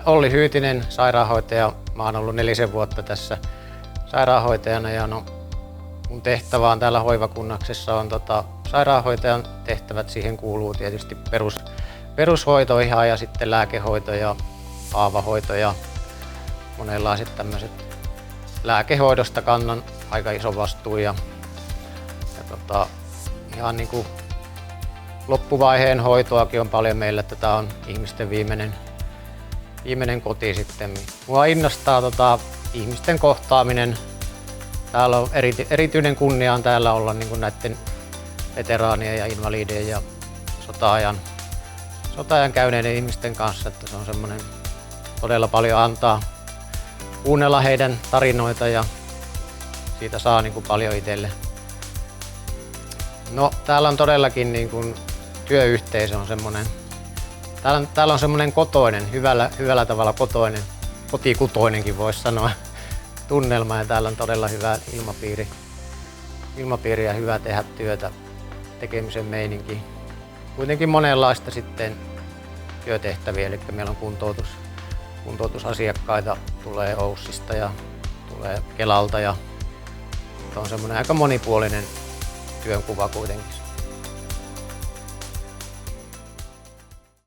Olli Hyytinen, sairaanhoitaja. Mä oon ollut 4 vuotta tässä sairaanhoitajana ja mun tehtävä on täällä hoivakunnaksessa on sairaanhoitajan tehtävät. Siihen kuuluu tietysti perushoito ihan ja sitten lääkehoito ja haavahoito ja monenlaiset tämmöiset. Lääkehoidosta kannan aika iso vastuu ja ihan niin kuin loppuvaiheen hoitoakin on paljon meillä, että tää on ihmisten viimeinen koti sitten. Mua innostaa ihmisten kohtaaminen. Täällä on erityinen kunnia on täällä olla niin kuin näiden veteraanien ja invalidien ja sota-ajan käyneiden ihmisten kanssa, että se on semmoinen todella paljon antaa kuunnella heidän tarinoita ja siitä saa niin kuin paljon itselle. No, täällä on todellakin niin kuin työyhteisö on semmoinen. Täällä on semmoinen kotoinen, hyvällä tavalla kotoinen, kotikutoinenkin voisi sanoa, tunnelma ja täällä on todella hyvä ilmapiiri ja hyvä tehdä työtä, tekemisen meininki. Kuitenkin monenlaista sitten työtehtäviä, eli meillä on kuntoutusasiakkaita, tulee OYSista ja tulee Kelalta ja on semmoinen aika monipuolinen työnkuva kuitenkin.